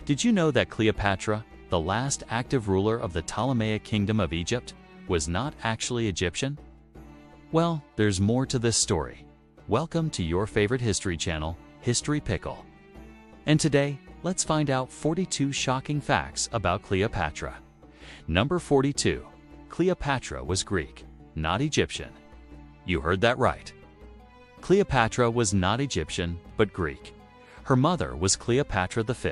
Did you know that Cleopatra, the last active ruler of the Ptolemaic Kingdom of Egypt, was not actually Egyptian? Well, there's more to this story. Welcome to your favorite history channel, History Pickle. And today, let's find out 42 shocking facts about Cleopatra. Number 42. Cleopatra was Greek, not Egyptian. You heard that right. Cleopatra was not Egyptian, but Greek. Her mother was Cleopatra V,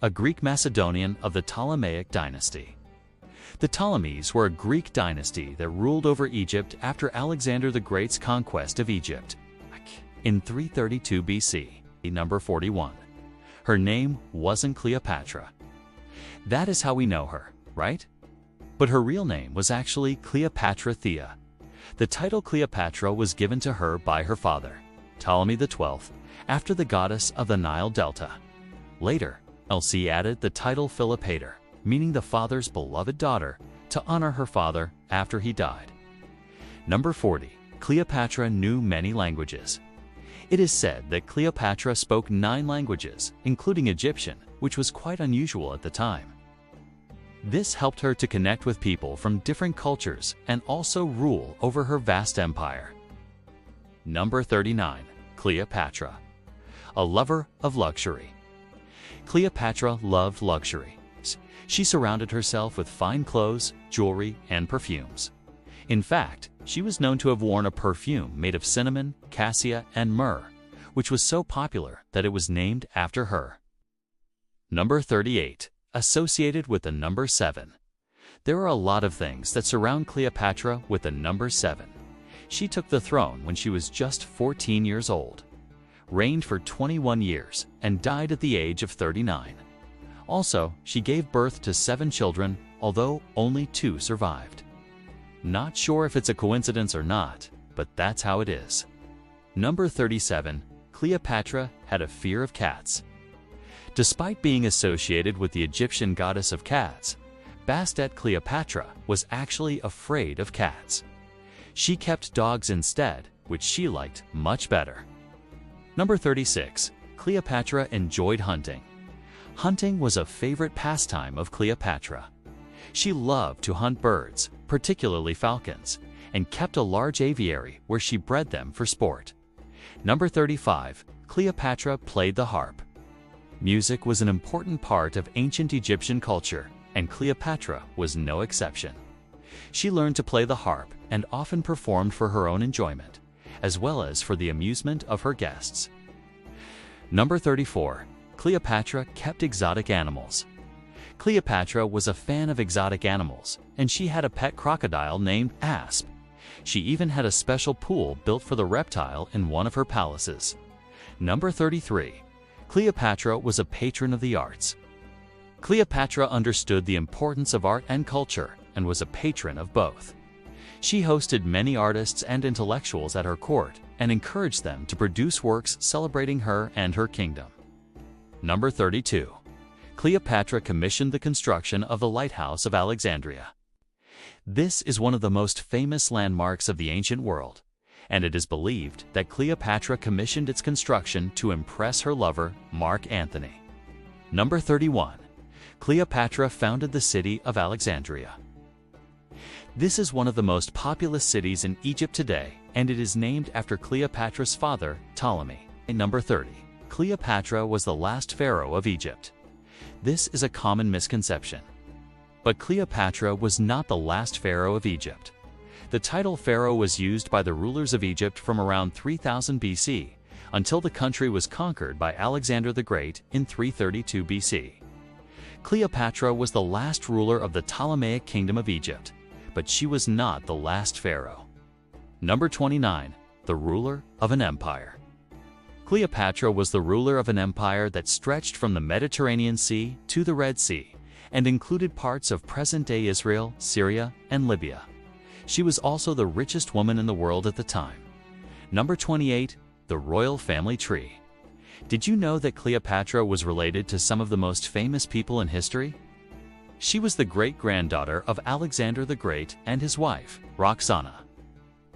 a Greek Macedonian of the Ptolemaic dynasty. The Ptolemies were a Greek dynasty that ruled over Egypt after Alexander the Great's conquest of Egypt in 332 BC. Number 41. Her name wasn't Cleopatra. That is how we know her, right? But her real name was actually Cleopatra Thea. The title Cleopatra was given to her by her father, Ptolemy XII, after the goddess of the Nile Delta. Later, LC added the title Philopator, meaning the father's beloved daughter, to honor her father after he died. Number 40. Cleopatra knew many languages. It is said that Cleopatra spoke 9 languages, including Egyptian, which was quite unusual at the time. This helped her to connect with people from different cultures and also rule over her vast empire. Number 39. Cleopatra, a lover of luxury. Cleopatra loved luxury. She surrounded herself with fine clothes, jewelry, and perfumes. In fact, she was known to have worn a perfume made of cinnamon, cassia, and myrrh, which was so popular that it was named after her. Number 38. Associated with the number 7. There are a lot of things that surround Cleopatra with the number 7. She took the throne when she was just 14 years old, reigned for 21 years, and died at the age of 39. Also, she gave birth to 7 children, although only 2 survived. Not sure if it's a coincidence or not, but that's how it is. Number 37. Cleopatra had a fear of cats. Despite being associated with the Egyptian goddess of cats, Bastet Cleopatra was actually afraid of cats. She kept dogs instead, which she liked much better. Number 36. Cleopatra enjoyed hunting. Hunting was a favorite pastime of Cleopatra. She loved to hunt birds, particularly falcons, and kept a large aviary where she bred them for sport. Number 35. Cleopatra played the harp. Music was an important part of ancient Egyptian culture, and Cleopatra was no exception. She learned to play the harp and often performed for her own enjoyment, as well as for the amusement of her guests. Number 34. Cleopatra kept exotic animals. Cleopatra was a fan of exotic animals, and she had a pet crocodile named Asp. She even had a special pool built for the reptile in one of her palaces. Number 33. Cleopatra was a patron of the arts. Cleopatra understood the importance of art and culture and was a patron of both. She hosted many artists and intellectuals at her court and encouraged them to produce works celebrating her and her kingdom. Number 32. Cleopatra commissioned the construction of the Lighthouse of Alexandria. This is one of the most famous landmarks of the ancient world, and it is believed that Cleopatra commissioned its construction to impress her lover, Mark Antony. Number 31. Cleopatra founded the city of Alexandria. This is one of the most populous cities in Egypt today, and it is named after Cleopatra's father, Ptolemy. Number 30. Cleopatra was the last pharaoh of Egypt. This is a common misconception. But Cleopatra was not the last pharaoh of Egypt. The title pharaoh was used by the rulers of Egypt from around 3000 BC until the country was conquered by Alexander the Great in 332 BC. Cleopatra was the last ruler of the Ptolemaic Kingdom of Egypt, but she was not the last pharaoh. Number 29. The ruler of an empire. Cleopatra was the ruler of an empire that stretched from the Mediterranean Sea to the Red Sea and included parts of present-day Israel, Syria, and Libya. She was also the richest woman in the world at the time. Number 28. The royal family tree. Did you know that Cleopatra was related to some of the most famous people in history? She was the great-granddaughter of Alexander the Great and his wife, Roxana.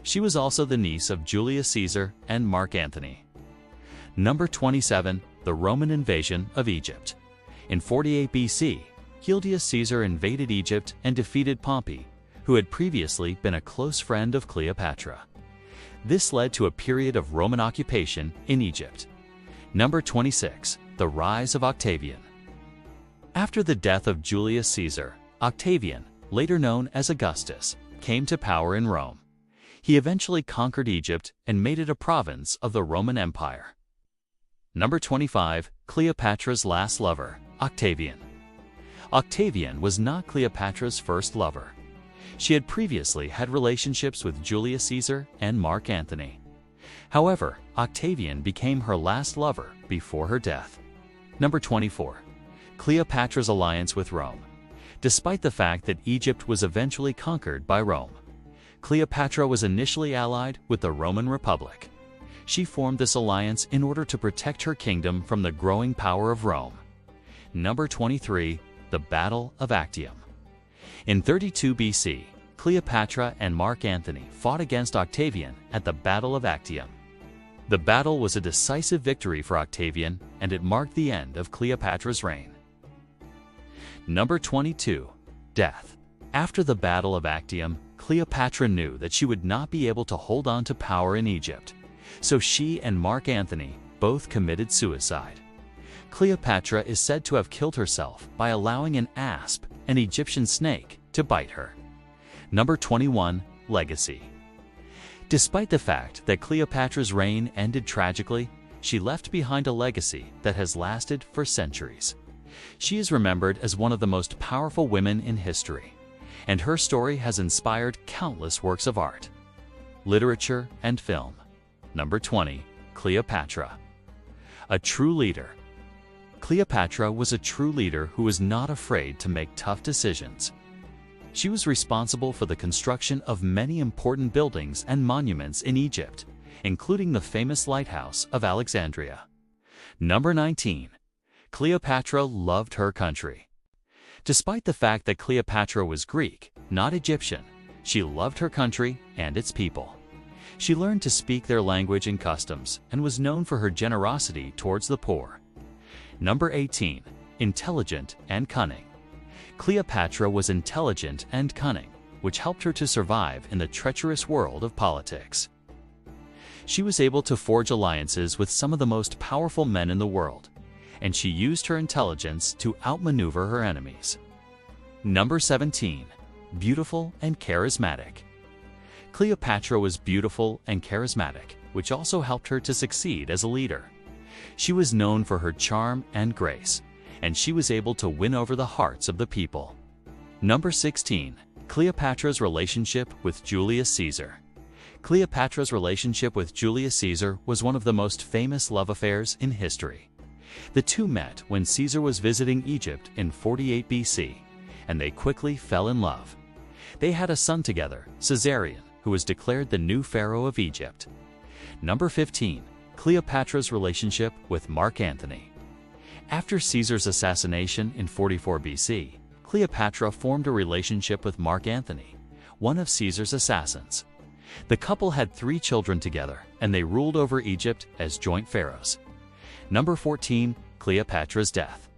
She was also the niece of Julius Caesar and Mark Antony. Number 27. The Roman invasion of Egypt. In 48 BC, Julius Caesar invaded Egypt and defeated Pompey, who had previously been a close friend of Cleopatra. This led to a period of Roman occupation in Egypt. Number 26. The rise of Octavian. After the death of Julius Caesar, Octavian, later known as Augustus, came to power in Rome. He eventually conquered Egypt and made it a province of the Roman Empire. Number 25. Cleopatra's last lover, Octavian. Octavian was not Cleopatra's first lover. She had previously had relationships with Julius Caesar and Mark Antony. However, Octavian became her last lover before her death. Number 24. Cleopatra's alliance with Rome. Despite the fact that Egypt was eventually conquered by Rome, Cleopatra was initially allied with the Roman Republic. She formed this alliance in order to protect her kingdom from the growing power of Rome. Number 23. The Battle of Actium. In 32 BC, Cleopatra and Mark Antony fought against Octavian at the Battle of Actium. The battle was a decisive victory for Octavian, and it marked the end of Cleopatra's reign. Number 22. Death. After the Battle of Actium, Cleopatra knew that she would not be able to hold on to power in Egypt, so she and Mark Antony both committed suicide. Cleopatra is said to have killed herself by allowing an asp, an Egyptian snake, to bite her. Number 21. Legacy. Despite the fact that Cleopatra's reign ended tragically, she left behind a legacy that has lasted for centuries. She is remembered as one of the most powerful women in history, and her story has inspired countless works of art, literature, and film. Number 20. Cleopatra. A true leader. Cleopatra was a true leader who was not afraid to make tough decisions. She was responsible for the construction of many important buildings and monuments in Egypt, including the famous lighthouse of Alexandria. Number 19. Cleopatra loved her country. Despite the fact that Cleopatra was Greek, not Egyptian, she loved her country and its people. She learned to speak their language and customs and was known for her generosity towards the poor. Number 18. Intelligent and cunning. Cleopatra was intelligent and cunning, which helped her to survive in the treacherous world of politics. She was able to forge alliances with some of the most powerful men in the world, and she used her intelligence to outmaneuver her enemies. Number 17. Beautiful and charismatic. Cleopatra was beautiful and charismatic, which also helped her to succeed as a leader. She was known for her charm and grace, and she was able to win over the hearts of the people. Number 16. Cleopatra's relationship with Julius Caesar. Cleopatra's relationship with Julius Caesar was one of the most famous love affairs in history. The two met when Caesar was visiting Egypt in 48 BC, and they quickly fell in love. They had a son together, Caesarion, who was declared the new pharaoh of Egypt. Number 15. Cleopatra's relationship with Mark Antony. After Caesar's assassination in 44 BC, Cleopatra formed a relationship with Mark Antony, one of Caesar's assassins. The couple had 3 children together, and they ruled over Egypt as joint pharaohs. Number 14. Cleopatra's death.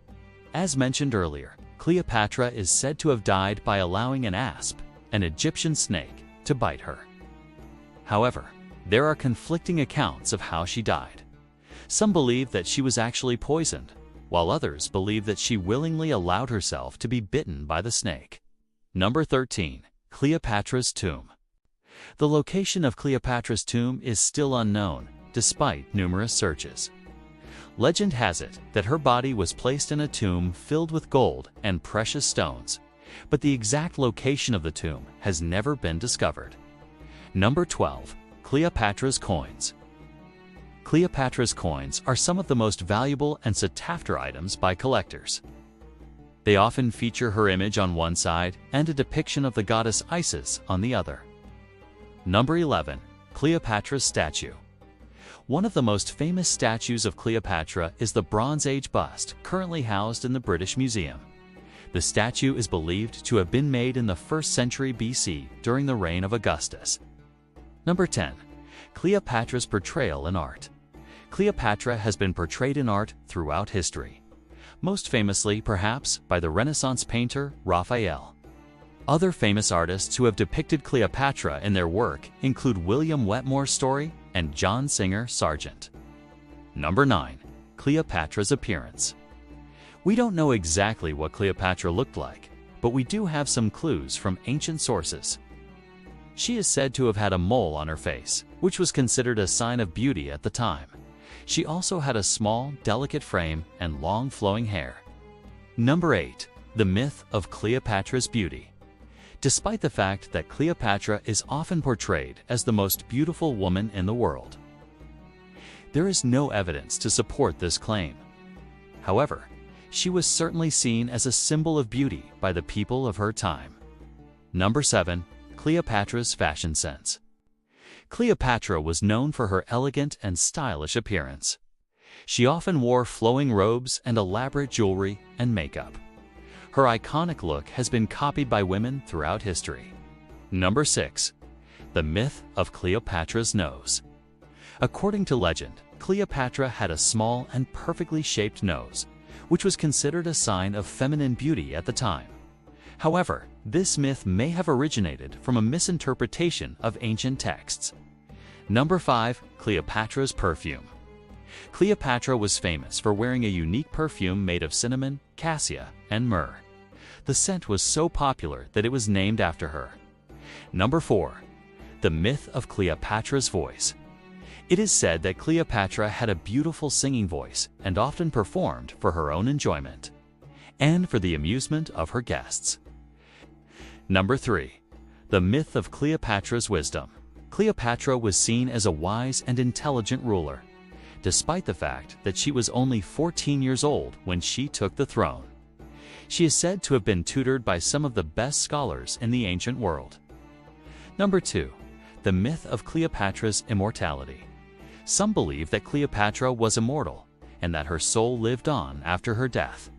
As mentioned earlier, Cleopatra is said to have died by allowing an asp, an Egyptian snake, to bite her. However, there are conflicting accounts of how she died. Some believe that she was actually poisoned, while others believe that she willingly allowed herself to be bitten by the snake. Number 13. Cleopatra's tomb. The location of Cleopatra's tomb is still unknown, despite numerous searches. Legend has it that her body was placed in a tomb filled with gold and precious stones, but the exact location of the tomb has never been discovered. Number 12. Cleopatra's coins. Cleopatra's coins are some of the most valuable and sought-after items by collectors. They often feature her image on one side and a depiction of the goddess Isis on the other. Number 11. Cleopatra's statue. One of the most famous statues of Cleopatra is the Bronze Age bust currently housed in the British Museum. The statue is believed to have been made in the 1st century BC during the reign of Augustus. Number 10. Cleopatra's portrayal in art. Cleopatra has been portrayed in art throughout history. most famously, perhaps, by the Renaissance painter Raphael. Other famous artists who have depicted Cleopatra in their work include William Wetmore Story and John Singer Sargent. Number 9. Cleopatra's appearance. We don't know exactly what Cleopatra looked like, but we do have some clues from ancient sources. She is said to have had a mole on her face, which was considered a sign of beauty at the time. She also had a small, delicate frame and long flowing hair. Number 8. The myth of Cleopatra's beauty. Despite the fact that Cleopatra is often portrayed as the most beautiful woman in the world, there is no evidence to support this claim. However, she was certainly seen as a symbol of beauty by the people of her time. Number 7. Cleopatra's fashion sense. Cleopatra was known for her elegant and stylish appearance. She often wore flowing robes and elaborate jewelry and makeup. Her iconic look has been copied by women throughout history. Number 6. The myth of Cleopatra's nose. According to legend, Cleopatra had a small and perfectly shaped nose, which was considered a sign of feminine beauty at the time. However, this myth may have originated from a misinterpretation of ancient texts. Number 5. Cleopatra's perfume. Cleopatra was famous for wearing a unique perfume made of cinnamon, cassia, and myrrh. The scent was so popular that it was named after her. Number 4. The myth of Cleopatra's voice. It is said that Cleopatra had a beautiful singing voice and often performed for her own enjoyment and for the amusement of her guests. Number 3. The myth of Cleopatra's wisdom. Cleopatra was seen as a wise and intelligent ruler, despite the fact that she was only 14 years old when she took the throne. She is said to have been tutored by some of the best scholars in the ancient world. Number 2. The myth of Cleopatra's immortality. Some believe that Cleopatra was immortal and that her soul lived on after her death.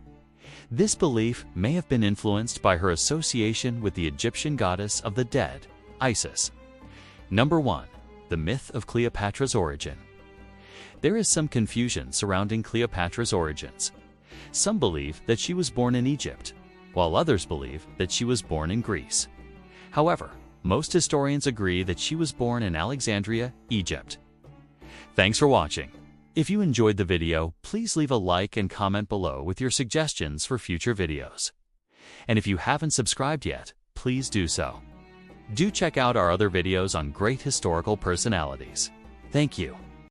This belief may have been influenced by her association with the Egyptian goddess of the dead, Isis. Number 1. The myth of Cleopatra's origin. There is some confusion surrounding Cleopatra's origins. Some believe that she was born in Egypt, while others believe that she was born in Greece. However, most historians agree that she was born in Alexandria, Egypt. Thanks for watching. If you enjoyed the video, please leave a like and comment below with your suggestions for future videos. And if you haven't subscribed yet, please do so. Do check out our other videos on great historical personalities. Thank you.